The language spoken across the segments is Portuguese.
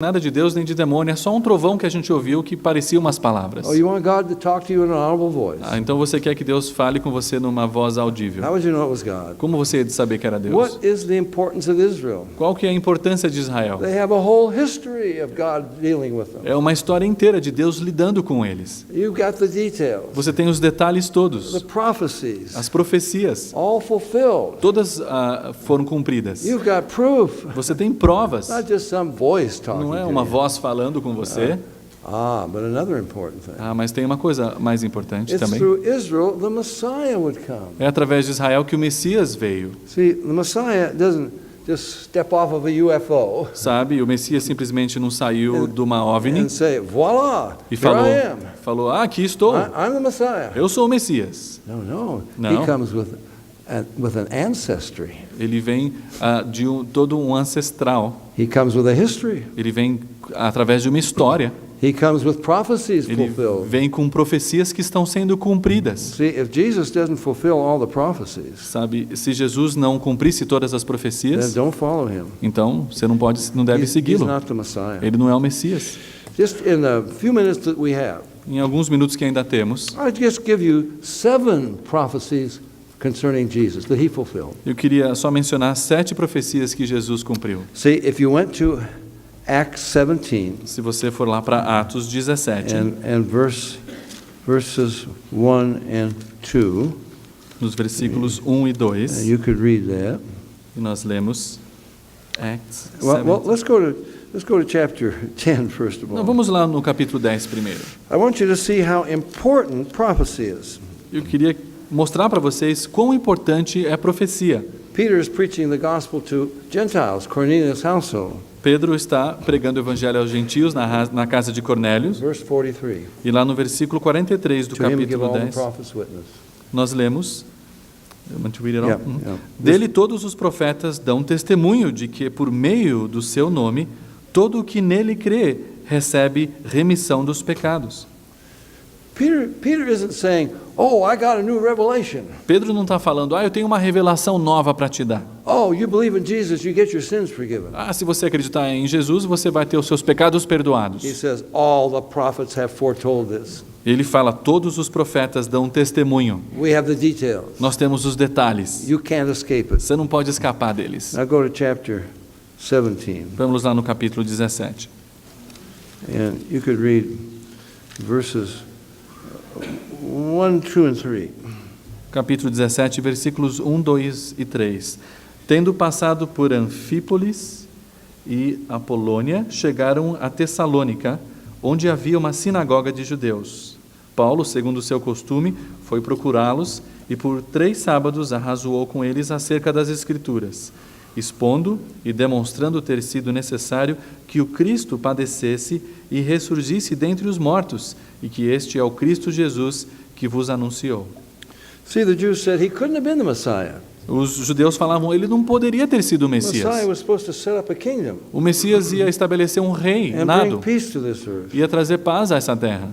Nada de Deus nem de demônio, é só um trovão que a gente ouviu que parecia umas palavras. Oh, you want God to talk to you in an audible voice? Então você quer que Deus fale com você numa voz audível. How would you know it was God? Como você ia de saber que era Deus? What is the importance of Israel? Qual que é a importância de Israel? They have a whole history of God dealing with them. É uma história inteira de Deus lidando com eles. You've got the details, Você tem os detalhes the todos, prophecies, as profecias, all fulfilled. todas foram cumpridas. You've got proof, Você tem provas, not just some voice talking não é to uma you. voz falando com você. But another important thing. Mas tem uma coisa mais importante It's também. through Israel the Messiah would come. É através de Israel que o Messias veio. See, the Messiah doesn't just step off of a UFO Sabe, o Messias simplesmente não saiu de uma OVNI and say, voila, e here I am. falou, aqui estou, I'm the Messiah. eu sou o Messias. No. No. He comes with an ancestry. Ele vem de todo um ancestral, He comes with a history. ele vem através de uma história, He comes with prophecies ele fulfilled. vem com profecias que estão sendo cumpridas. See, if Jesus doesn't fulfill all the prophecies, Sabe, se Jesus não cumprisse todas as then profecias, don't follow him. então você não deve He's segui-lo. not the Messiah. Ele não é o Messias. Just in the few minutes that we have, Em alguns minutos que ainda temos, I'll just give you 7 prophecies concerning Jesus that he fulfilled. eu queria só mencionar 7 profecias que Jesus cumpriu. See, if you went to Acts 17 Se você for lá para Atos 17, and verses 1 and 2, nos versículos 1 e 2, you could read that. e nós lemos Acts Well, 17. let's go to chapter 10 first of Não, all. vamos lá no capítulo 10 primeiro. I want you to see how important prophecy is. Eu queria mostrar para vocês quão importante é a profecia. Peter is preaching the gospel to Gentiles, Cornelius' household. Pedro está pregando o evangelho aos gentios na casa de Cornélio, Verse 43. e lá no versículo 43 do To him give capítulo all the 10, prophets witness. nós lemos, you want to read it all? Yeah. Dele todos os profetas dão testemunho de que por meio do seu nome, todo o que nele crê recebe remissão dos pecados. Peter isn't saying, "Oh, I got a new revelation. Pedro não está falando, eu tenho uma revelação nova para te dar. Oh, you believe in Jesus, you get your sins forgiven." Se você acreditar em Jesus, você vai ter os seus pecados perdoados. He says, "All the prophets have foretold this." Ele fala, todos os profetas dão testemunho. We have the details. Nós temos os detalhes. You can't escape it. Você não pode escapar deles. Now go to chapter 17, Vamos lá no capítulo 17. and you could read verses 1, 2, and 3. Capítulo 17, versículos 1, 2 e 3. Tendo passado por Anfípolis e Apolônia, chegaram a Tessalônica, onde havia uma sinagoga de judeus. Paulo, segundo o seu costume, foi procurá-los e por 3 sábados arrazoou com eles acerca das Escrituras, expondo e demonstrando ter sido necessário que o Cristo padecesse e ressurgisse dentre os mortos, e que este é o Cristo Jesus que vos anunciou. See, the Jews said he couldn't have been the Messiah. Os judeus falavam, ele não poderia ter sido o The Messiah Messias. was supposed to set up a kingdom O Messias ia estabelecer um and bring reinado, peace to this earth. ia trazer paz a essa terra.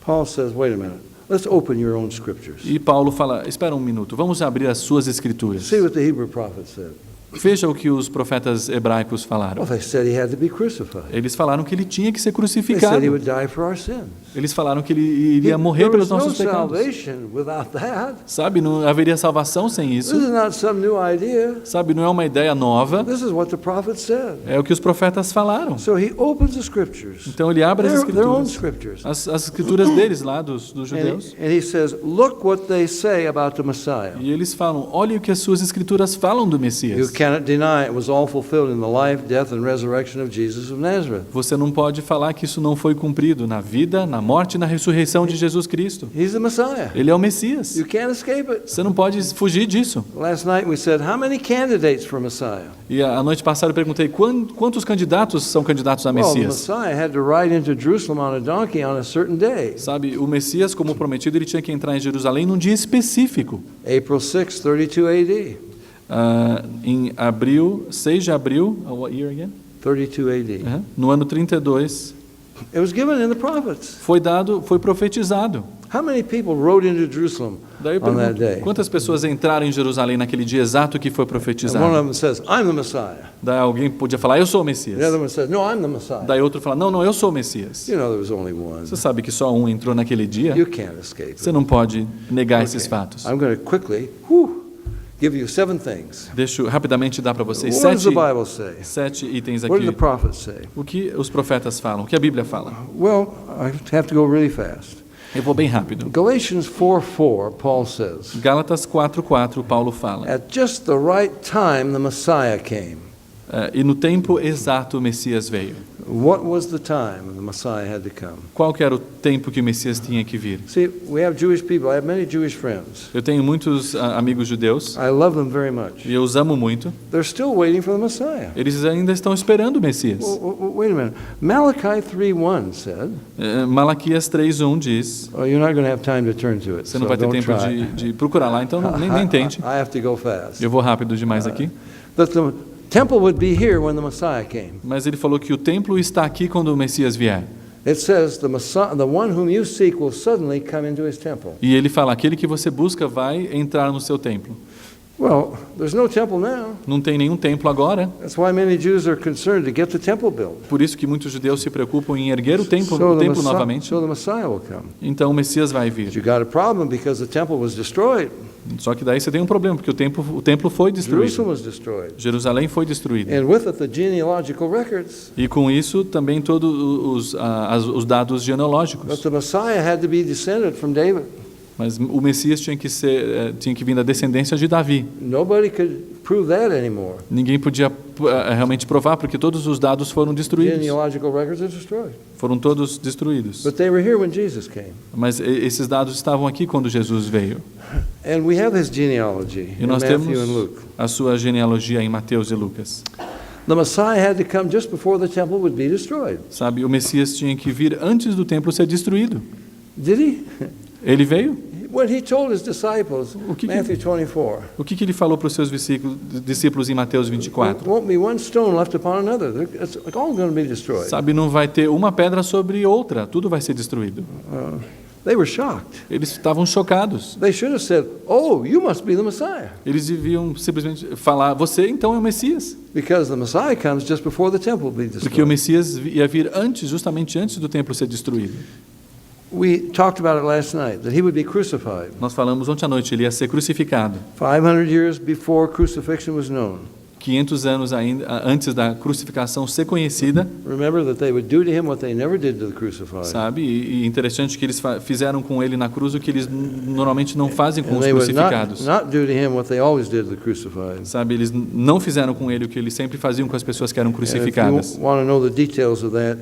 Paul says, wait a minute, let's open your own scriptures. E Paulo fala, espera um minuto, vamos abrir as suas escrituras. See what the Hebrew prophet said. Veja o que os profetas hebraicos falaram. Well, they said he had to be crucified. Eles falaram que ele tinha que ser They said crucificado. he would die for our sins. Eles falaram que ele iria morrer There pelos was no nossos pecados. salvation without that. Sabe, não haveria salvação sem This isso. is not some new idea. Sabe, não é uma ideia nova. This is what the prophet said. É o que os profetas falaram. So he opens the scriptures, Então ele abre as their own escrituras. scripures. As escrituras deles lá, dos judeus. And he says, look what they say about the Messiah. E eles falam, olha o que as suas escrituras falam do You Messias. cannot deny it was all fulfilled in the life, death, and resurrection of Jesus of Nazareth. Você não pode falar que isso não foi cumprido na vida, na morte e na ressurreição de Jesus Cristo. He's the Messiah. Ele é o Messias. You can't escape it. Você não pode fugir disso. Last night we said, how many candidates for Messiah? E a noite passada eu perguntei, quantos candidatos são candidatos a Well, the Messias? Messiah had to ride into Jerusalem on a donkey on a certain day. Sabe, o Messias, como prometido, ele tinha que entrar em Jerusalém num dia específico. April 6, 32 AD. Em abril, 6 de abril, what year again? 32 AD. No ano 32, It was given in the prophets. foi profetizado. How many people rode into Jerusalem Daí eu on that pergunto, day? quantas pessoas entraram em Jerusalém naquele dia exato que foi And one of profetizado? them says, I'm the Messiah. Daí alguém podia falar, eu sou o The Messias. other one says, no, I'm the Messiah. Daí outro fala, não, eu sou o Messias. You know there was only one. Você sabe que só um entrou naquele dia? You can't escape Você it. não pode negar esses Okay. fatos. I'm going to quickly give you 7 things. Deixa eu rapidamente dar para vocês What does the 7 Bible say? itens What did aqui. the prophets say? O que os profetas falam? O que a Bíblia fala? Well, I have to go really fast. Eu vou bem rápido. Galatians 4:4, Paul says, Gálatas 4:4, Paulo fala. at just the right time the Messiah came. E no tempo exato o Messias veio. What was the time the Messiah had to come? Qual que era o tempo que o Messias tinha que vir? See, we have Jewish people. I have many Jewish friends. Eu tenho muitos amigos judeus I love them very much. e eu os amo muito. They're still waiting for the Messiah. Eles ainda estão esperando o Messias. Wait a minute. Malachi 3:1 said, Malaquias 3:1 diz, oh, you're not going to have time to turn to it, você so não vai ter don't tempo try. de procurar lá, então nem tente. I have to go fast. Eu vou rápido demais aqui. That the temple would be here when the Messiah came. Mas ele falou que o templo está aqui quando o Messias vier. It says the Messiah, the one whom you seek will suddenly come into his temple. E ele fala, aquele que você busca vai entrar no seu templo. Well, there's no temple now. Não tem nenhum templo agora. That's why many Jews are concerned to get the temple built. Por isso que muitos judeus se preocupam em erguer o templo novamente. So the Messiah will come. Então o Messias vai But vir. you got a problem because the temple was destroyed. Só que daí você tem um problema, porque o templo foi Jerusalem destruído. was destroyed. Jerusalém foi destruído. And with it the genealogical records. E com isso também todos os dados But genealógicos. the Messiah had to be descended from David. Mas o Messias tinha que vir da descendência de Davi. Nobody could prove that anymore. Ninguém podia realmente provar, porque todos os dados foram destruídos. Genealogical records are destroyed. Foram todos destruídos. But they were here when Jesus came. Mas esses dados estavam aqui quando Jesus veio. And we have his genealogy E in nós Matthew temos and Luke. a sua genealogia em Mateus e Lucas. The Messiah had to come just before the temple would be destroyed. Sabe, o Messias tinha que vir antes do templo ser destruído. Did he? Ele veio. When he told his disciples, Matthew 24, O que ele falou para os seus discípulos em Mateus 24? won't be one stone left upon another. It's all going to be destroyed. Sabe, não vai ter uma pedra sobre outra, tudo vai ser destruído. They were shocked. Eles estavam chocados. They should have said, oh, you must be the Messiah. Eles deviam simplesmente falar, você então é o Messias. Because the Messiah comes just before the temple will be Porque o destroyed. Messias ia vir antes, justamente antes do templo ser destruído. We talked about it last night, that he would be crucified. Nós falamos ontem à noite, ele ia ser crucificado. 500 years before crucifixion was known. 500 anos ainda antes da crucificação ser conhecida, Remember that they would do to him what they never did to the crucified. sabe? E interessante que eles fizeram com ele na cruz o que eles normalmente não fazem com And os they would crucificados. not do to him what they always did to the crucified. Sabe, eles não fizeram com ele o que eles sempre faziam com as pessoas que eram And if crucificadas. you want to know the details of that,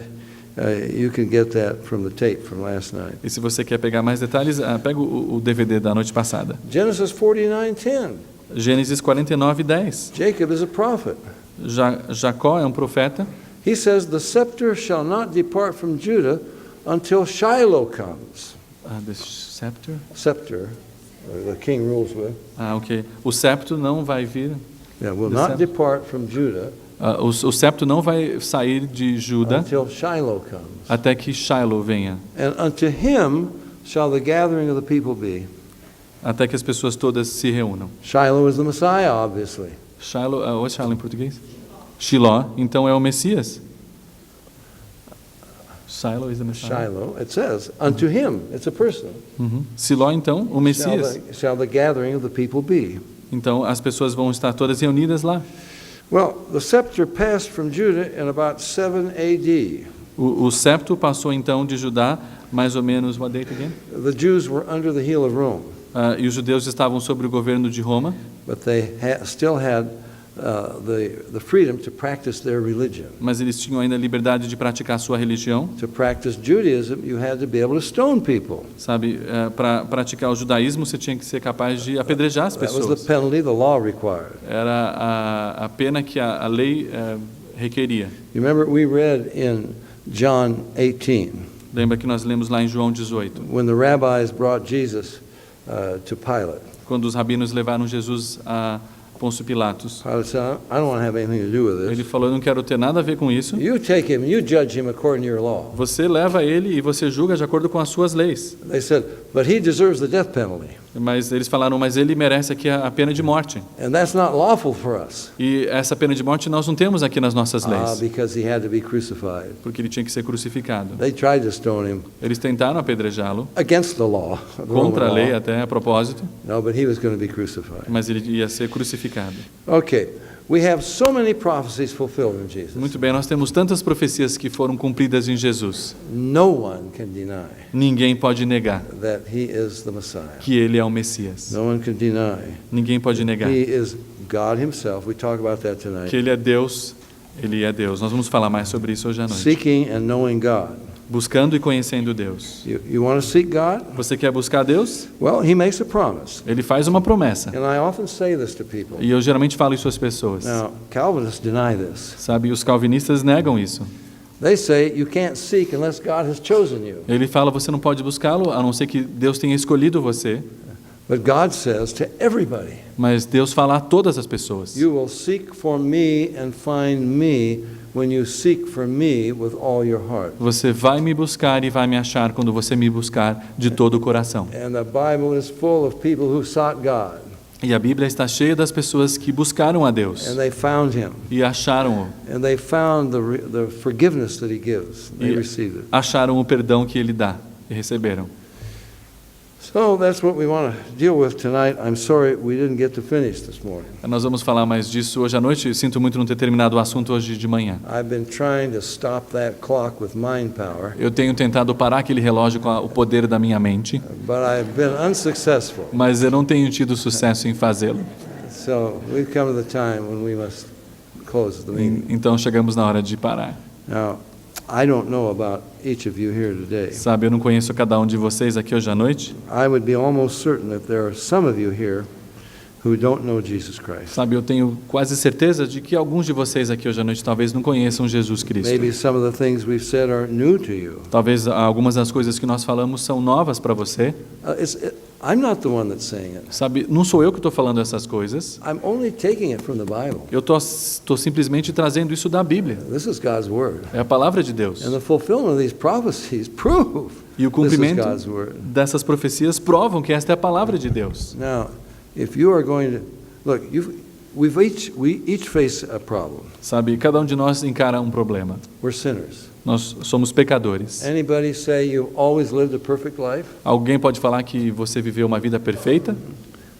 you can get that from the tape from last night. E se você quer pegar mais detalhes, pega o DVD da noite passada. Genesis 49:10. Gênesis 49:10. Jacob is a prophet. Jacó é um profeta. He says, "The scepter shall not depart from Judah until Shiloh comes." The scepter? Scepter, the king rules with. Ok. O septo não vai vir. Yeah, will The not scepter. depart from Judah O septo não vai sair de Judá until Shiloh comes. até que Shiloh venha. And unto him shall the gathering of the people be. Até que as pessoas todas se reúnam. Shiloh is the Messiah, obviously. Shiloh, what's Shiloh em português? Shiló, então é o Messias. Shiloh is the Messiah. Shiloh, it says, unto him, it's a person. Siló, então, o Messias. Shall the gathering of the people be. Então as pessoas vão estar todas reunidas lá. Well, the scepter passed from Judah in about 7 AD. O septo passou então de Judá, mais ou menos, what date again? The Jews were under the heel of Rome, E os judeus estavam sob o governo de Roma, but they still had the freedom to practice their religion. mas eles tinham ainda a liberdade de praticar sua religião. To practice Judaism, you had to be able to stone people. Sabe, para praticar o judaísmo, você tinha que ser capaz de apedrejar as That was the pessoas. penalty the law required. Era a pena que a lei requeria. You remember we read in John 18, Lembra que nós lemos lá em João 18, when the rabbis brought Jesus to Pilate. quando os rabinos levaram Jesus Pôncio Pilatos. Pilate said, I don't want to have anything to do with Ele this. falou, eu não quero ter nada a ver com isso. You take him, you judge him according to your law. Você leva ele e você julga de acordo com as suas leis. They said, but he deserves the death penalty. Mas eles falaram, mas ele merece aqui a pena de morte. And that's not lawful for us. E essa pena de morte nós não temos aqui nas nossas leis, Because he had to be crucified. porque ele tinha que ser crucificado. They tried to stone him Eles tentaram apedrejá-lo, against the law. the contra a Roman lei law. até a propósito, No, but he was going to be crucified. mas ele ia ser crucificado. Okay, we have so many prophecies fulfilled in Jesus. Muito bem, nós temos tantas profecias que foram cumpridas em Jesus. No one can deny Ninguém pode negar that he is the Messiah. que ele é o Messias. No one can deny Ninguém pode negar he is God himself. We talk about that tonight. que ele é Deus. Ele é Deus. Nós vamos falar mais sobre isso hoje à noite. Seeking and knowing God. Buscando e conhecendo Deus. You want to seek God? Você quer buscar Deus? Well, he makes a promise. Ele faz uma promessa. And I often say this to people. E eu geralmente falo isso às pessoas. Now, Calvinists deny this. Sabe, os calvinistas negam isso. They say you can't seek unless God has chosen you. Ele fala, você não pode buscá-lo, a não ser que Deus tenha escolhido você. But God says to everybody, Mas Deus fala a todas as pessoas. you will seek for me and find me when you seek for me with all your heart. Você vai me buscar e vai me achar quando você me buscar de todo o coração. And the Bible is full of people who sought God E a Bíblia está cheia das pessoas que buscaram a Deus and they found him e acharam-o. and they found the forgiveness that he gives. They E received it. acharam o perdão que ele dá e receberam. So that's what we want to deal with tonight. I'm sorry we didn't get to finish this morning. Nós vamos falar mais disso hoje à noite. Eu sinto muito não ter terminado o assunto hoje de manhã. I've been trying to stop that clock with mind power, Eu tenho tentado parar aquele relógio com o poder da minha mente, but I've been unsuccessful. mas eu não tenho tido sucesso em fazê-lo. So we've come to the time when we must close the meeting. Então chegamos na hora de parar. Now, I don't know about each of you here today. Sabe, eu não conheço cada um de vocês aqui hoje à noite. I would be almost certain that there are some of you here who don't know Jesus Christ. Sabe, eu tenho quase certeza de que alguns de vocês aqui hoje à noite talvez não conheçam Jesus Cristo. Maybe some of the things we've said are new to you. Talvez algumas das coisas que nós falamos são novas para você. I'm not the one that's saying it. Sabe, não sou eu que estou falando essas coisas. I'm only taking it from the Bible. Eu estou simplesmente trazendo isso da Bíblia. This is God's word. É a palavra de Deus. And the fulfillment of these prophecies prove E o this is cumprimento God's word. dessas profecias provam que esta é a palavra de Deus. Now, if you are going to look, we each face a problem. Sabe, cada um de nós encara um problema. We're sinners. Nós somos pecadores. Anybody say you always lived a perfect life? Alguém pode falar que você viveu uma vida perfeita?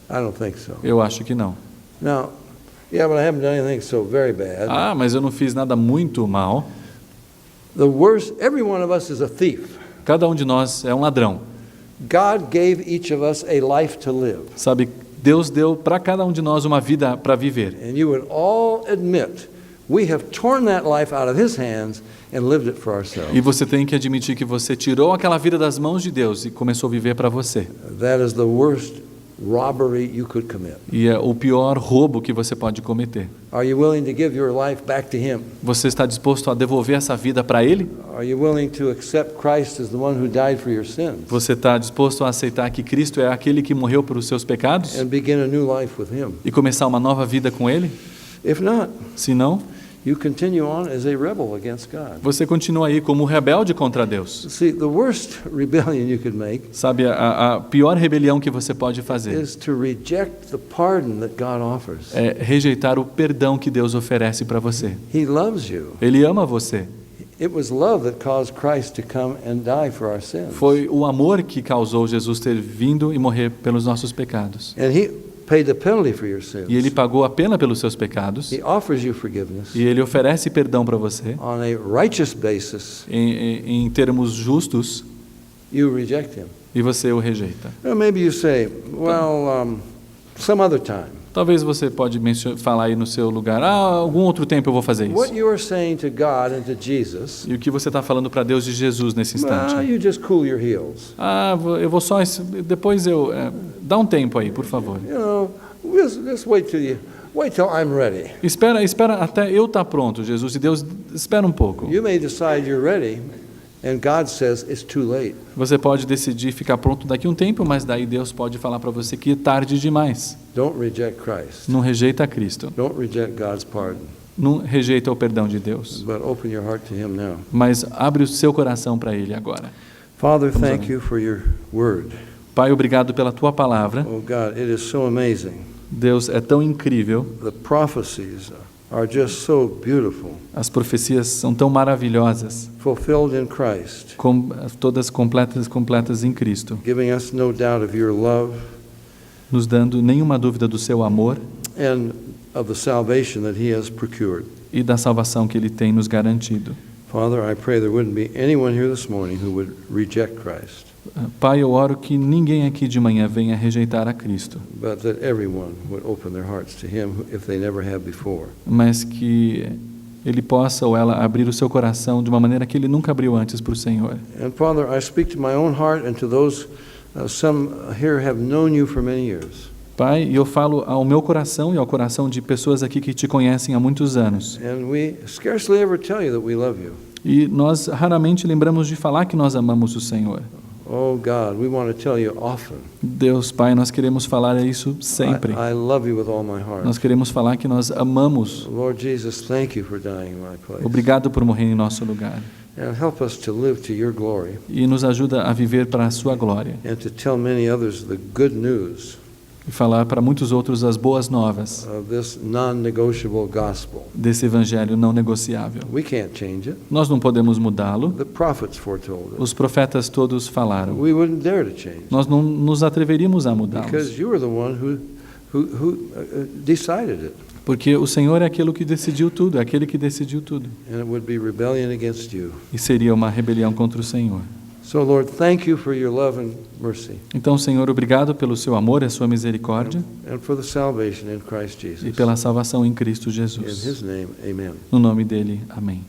I don't think so. Eu acho que não. Now, yeah, but I haven't done anything so very bad. Ah, mas eu não fiz nada muito mal. The worst, every one of us is a thief. Cada um de nós é um ladrão. God gave each of us a life to live. Sabe, Deus deu para cada um de nós uma vida para viver. And you would all admit we have torn that life out of His hands and lived it for ourselves. E você tem que admitir que você tirou aquela vida das mãos de Deus e começou a viver para você. That is the worst robbery you could commit. E é o pior roubo que você pode cometer. Are you willing to give your life back to Him? Você está disposto a devolver essa vida para Ele? Are you willing to accept Christ as the one who died for your sins Você está disposto a aceitar que Cristo é aquele que morreu pelos seus pecados? and begin a new life with Him? E começar uma nova vida com Ele? If not, Se não, you continue on as a rebel against God. você continua aí como rebelde contra Deus. See, the worst rebellion you could make Sabe, a pior rebelião que você pode fazer is to reject the pardon that God offers. é rejeitar o perdão que Deus oferece para você. He loves you. Ele ama você. It was love that caused Christ to come and die for our sins. Foi o amor que causou Jesus ter vindo e morrer pelos nossos pecados. And He paid the penalty for your sins. E Ele pagou a pena pelos seus pecados. He offers you forgiveness E Ele oferece perdão para você. on a righteous basis. Em termos justos, You reject Him. e você o rejeita. Well, maybe you say, well, some other time. Talvez você pode falar aí no seu lugar, algum outro tempo eu vou fazer What isso. you are saying to God and to Jesus, E o que você está falando para Deus de Jesus nesse instante? you just cool your heels. Eu vou só, depois dá um tempo aí, por favor. You know, just wait till I'm ready. Espera até eu estar pronto, Jesus. E Deus, espera um pouco. You may decide you're ready, And God says it's too late. Você pode decidir ficar pronto daqui a um tempo, mas daí Deus pode falar para você que é tarde demais. Don't reject Christ. Não rejeita Cristo. Don't reject God's pardon. Não rejeita o perdão de Deus. But open your heart to Him now. Mas abre o seu coração para Ele agora. Father, thank you for your word. Pai, obrigado pela tua palavra. Oh God, it is so amazing. Deus, é tão incrível. The prophecies are just so beautiful. As profecias são tão maravilhosas. Fulfilled in Christ. Todas completas em Cristo. Giving us no doubt of your love. Nos dando nenhuma dúvida do seu amor. And of the salvation that He has procured. E da salvação que Ele tem nos garantido. Father, I pray there wouldn't be anyone here this morning who would reject Christ. Pai, eu oro que ninguém aqui de manhã venha rejeitar a Cristo. But that everyone would open their hearts to Him if they never have before. Mas que ele possa ou ela abrir o seu coração de uma maneira que ele nunca abriu antes para o Senhor. And Father, I speak to my own heart and to those some here have known you for many years. Pai, eu falo ao meu coração e ao coração de pessoas aqui que te conhecem há muitos anos. And we scarcely ever tell you that we love you. E nós raramente lembramos de falar que nós amamos o Senhor. Oh God, we want to tell you often. Deus, Pai, nós queremos falar isso sempre. I love you with all my heart. Nós queremos falar que nós amamos. Lord Jesus, thank you for dying in my place. Obrigado por morrer em nosso lugar. And help us to live to your glory. E nos ajuda a viver para a sua glória. And to tell many others the good news. E falar para muitos outros as boas novas Of this non-negotiable gospel. Desse evangelho não negociável. We can't change it. Nós não podemos mudá-lo. The prophets foretold it. Os profetas todos falaram. We wouldn't dare to change. Nós não nos atreveríamos a mudá-los. Because you are the one who decided it. Porque o Senhor é aquele que decidiu tudo, é aquele que decidiu tudo. And it would be rebellion against you. E seria uma rebelião contra o Senhor. So Lord, thank you for your love and mercy. Então, Senhor, obrigado pelo seu amor e a sua misericórdia. And for the salvation in Christ Jesus. E pela salvação em Cristo In Jesus. His name, amen. No nome dele, amém.